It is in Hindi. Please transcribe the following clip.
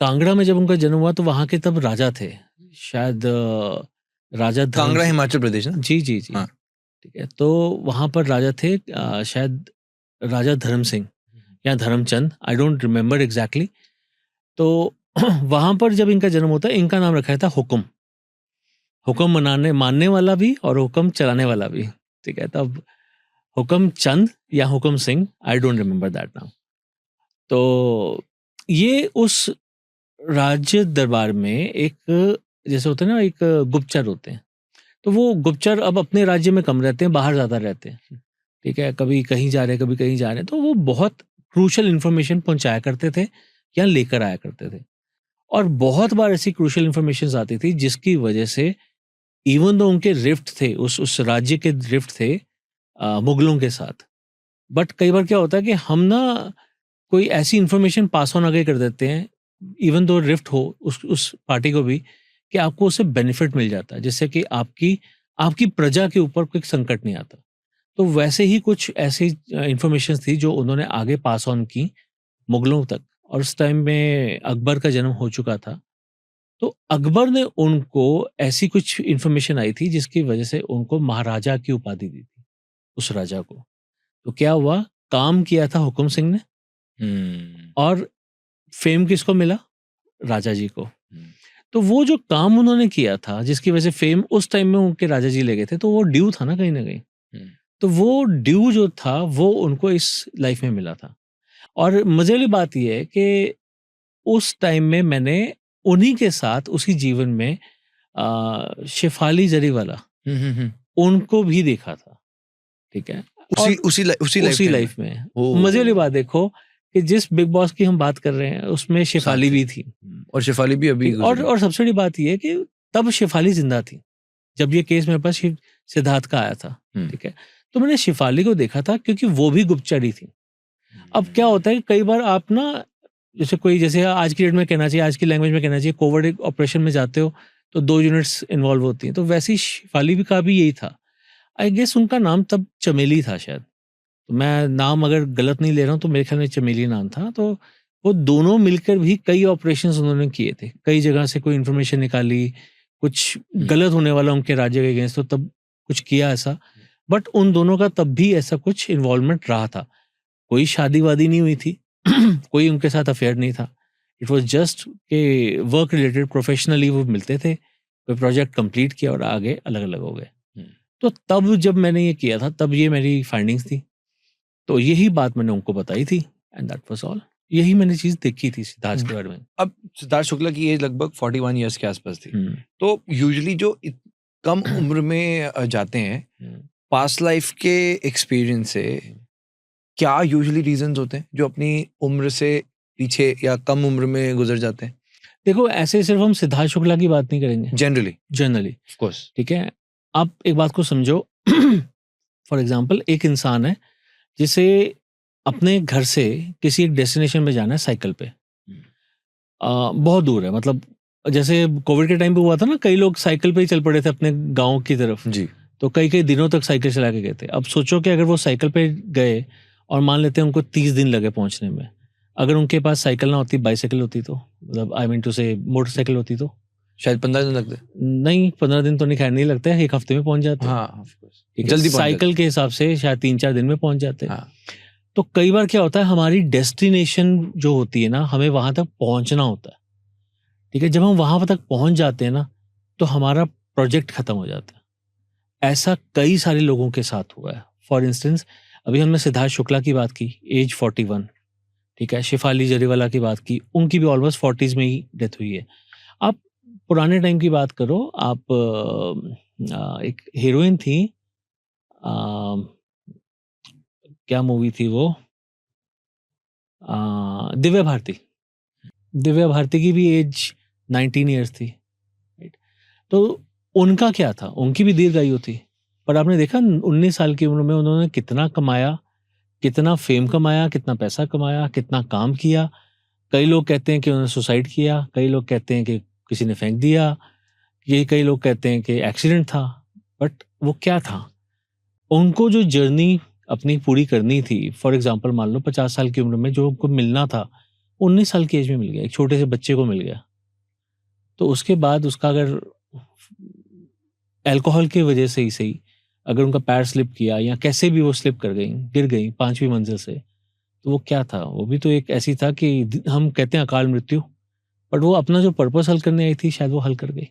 कांगड़ा में जब उनका जन्म हुआ तो वहाँ के तब राजा थे, शायद राजा कांगड़ा हिमाचल प्रदेश ना? जी जी जी, हाँ। ठीक है। तो वहाँ पर राजा थे शायद राजा धर्म सिंह या Dharamchand, I don't remember exactly. तो वहाँ पर जब इनका जन्म होता है, इनका नाम रखा था हुक्म, हुक्म मानने वाला भी और हुक्म चलाने वाला भी, ठीक है। तब हुक्म चंद या हुक्म सिंह, आई डोंट रिमेम्बर दैट नाउ। तो ये उस राज्य दरबार में एक, जैसे होते हैं ना, एक गुप्तचर होते हैं, तो वो गुप्तचर अब अपने राज्य में कम रहते हैं, बाहर ज़्यादा रहते हैं, ठीक है। कभी कहीं जा रहे हैं, कभी कहीं जा रहे हैं, तो वो बहुत क्रूशल इन्फॉर्मेशन पहुंचाया करते थे या लेकर आया करते थे। और बहुत बार ऐसी क्रूशल इन्फॉर्मेशन आती थी जिसकी वजह से इवन दो उनके रिफ्ट थे, उस राज्य के रिफ्ट थे मुगलों के साथ, बट कई बार क्या होता है कि हम ना कोई ऐसी इन्फॉर्मेशन पास ऑन आगे कर देते हैं, इवन दो रिफ्ट हो उस पार्टी को भी, कि आपको उससे बेनिफिट मिल जाता है, जिससे कि आपकी आपकी प्रजा के ऊपर कोई संकट नहीं आता। तो वैसे ही कुछ ऐसी इन्फॉर्मेशन थी जो उन्होंने आगे पास ऑन की मुगलों तक। और उस टाइम में अकबर का जन्म हो चुका था, तो अकबर ने उनको ऐसी कुछ इन्फॉर्मेशन आई थी जिसकी वजह से उनको महाराजा की उपाधि दी थी उस राजा को। तो क्या हुआ, काम किया था हुक्म सिंह ने, और फेम किसको मिला, राजा जी को। तो वो जो काम उन्होंने किया था जिसकी वजह से फेम उस टाइम में उनके राजा जी ले गए थे, तो वो ड्यू था ना कहीं ना कहीं। तो वो ड्यू जो था वो उनको इस लाइफ में मिला था। और मजे वाली बात यह है कि उस टाइम में मैंने उन्हीं के साथ उसी जीवन में शेफाली जरीवाला उनको भी देखा था, ठीक है। उसी लाइफ में मजे वाली बात देखो कि जिस बिग बॉस की हम बात कर रहे हैं उसमें शेफाली भी थी, और शेफाली भी अभी और सबसे बड़ी बात यह है कि तब शेफाली जिंदा थी जब ये केस मेरे पास सिद्धार्थ का आया था, ठीक है। तो मैंने शेफाली को देखा था क्योंकि वो भी गुप्तचरी थी। अब क्या होता है कि कई बार आप ना, जैसे आज की डेट में कहना चाहिए, आज की लैंग्वेज में कहना चाहिए, कोविड ऑपरेशन में जाते हो तो 2 यूनिट्स इन्वॉल्व होती हैं, तो वैसे ही शेफाली भी का भी यही था। आई गेस उनका नाम तब चमेली था शायद, तो मैं नाम अगर गलत नहीं ले रहा हूँ तो मेरे ख्याल में चमेली नाम था। तो वो दोनों मिलकर भी कई ऑपरेशंस उन्होंने किए थे, कई जगह से कोई इन्फॉर्मेशन निकाली, कुछ गलत होने वाला उनके राज्य के अगेंस्ट, तो तब कुछ किया ऐसा। बट उन दोनों का तब भी ऐसा कुछ इन्वॉल्वमेंट रहा था, कोई शादी वादी नहीं हुई थी कोई उनके साथ अफेयर नहीं था। इट वॉज जस्ट के वर्क रिलेटेड प्रोफेशनली वो मिलते थे, कोई प्रोजेक्ट कंप्लीट किया और आगे अलग अलग हो गए। तो तब जब मैंने ये किया था तब ये मेरी फाइंडिंग्स थी, तो यही बात मैंने उनको बताई थी, एंड दैट वाज ऑल। यही मैंने चीज देखी थी सिद्धार्थ के बारे में। अब सिद्धार्थ शुक्ला की एज लगभग 41 इयर्स के आसपास थी। तो यूजुअली जो कम उम्र में जाते हैं, पास्ट लाइफ के एक्सपीरियंस से क्या यूजुअली रीजंस होते हैं जो अपनी उम्र से पीछे या कम उम्र में गुजर जाते हैं? देखो, ऐसे सिर्फ हम सिद्धार्थ शुक्ला की बात नहीं करेंगे, जनरली ऑफ कोर्स, ठीक है। आप एक बात को समझो, फॉर एग्जाम्पल एक इंसान है जिसे अपने घर से किसी एक डेस्टिनेशन में जाना है साइकिल पे, बहुत दूर है, मतलब जैसे कोविड के टाइम पे हुआ था ना, कई लोग साइकिल पे ही चल पड़े थे अपने गांव की तरफ जी। तो कई कई दिनों तक साइकिल चला के गए थे। अब सोचो कि अगर वो साइकिल पे गए और मान लेते हैं उनको 30 दिन लगे पहुंचने में, अगर उनके पास साइकिल ना होती, बाइसाइकिल होती, तो मतलब आई मीन टू से मोटरसाइकिल होती, तो शायद 15 दिन लगते। नहीं, 15 दिन तो नहीं, खैर नहीं लगता है, 1 हफ्ते में पहुंच जाते हैं। हाँ, जल्दी साइकिल के हिसाब से शायद 3-4 दिन में पहुंच जाते हैं। तो कई बार क्या होता है, हमारी डेस्टिनेशन जो होती है ना, हमें वहां तक पहुंचना होता है, ठीक है। जब हम वहां तक पहुंच जाते हैं ना, तो हमारा प्रोजेक्ट खत्म हो जाता है। ऐसा कई सारे लोगों के साथ हुआ है। फॉर इंस्टेंस, अभी हमने सिद्धार्थ शुक्ला की बात की, एज 41, ठीक है। शेफाली जरीवाला की बात की, उनकी भी ऑलमोस्ट 40s में ही डेथ हुई है। आप पुराने टाइम की बात करो, आप एक हीरोइन थी, क्या मूवी थी वो, दिव्या भारती की भी एज 19 ईयर्स थी, राइट। तो उनका क्या था, उनकी भी दीर्घायु थी, पर आपने देखा 19 साल की उम्र में उन्होंने कितना कमाया, कितना फेम कमाया, कितना पैसा कमाया, कितना काम किया। कई लोग कहते हैं कि उन्होंने सुसाइड किया, कई लोग कहते हैं कि किसी ने फेंक दिया, ये कई लोग कहते हैं कि एक्सीडेंट था, बट वो क्या था, उनको जो जर्नी अपनी पूरी करनी थी, फॉर एग्जाम्पल मान लो 50 साल की उम्र में जो उनको मिलना था, 19 साल की एज में मिल गया, एक छोटे से बच्चे को मिल गया। तो उसके बाद उसका अगर अल्कोहल की वजह से ही सही, अगर उनका पैर स्लिप किया या कैसे भी वो स्लिप कर गई, गिर गई 5वीं मंजिल से, तो वो क्या था? वो भी तो एक ऐसी था कि हम कहते हैं अकाल मृत्यु, बट वो अपना जो पर्पस हल करने आई थी शायद वो हल कर गई।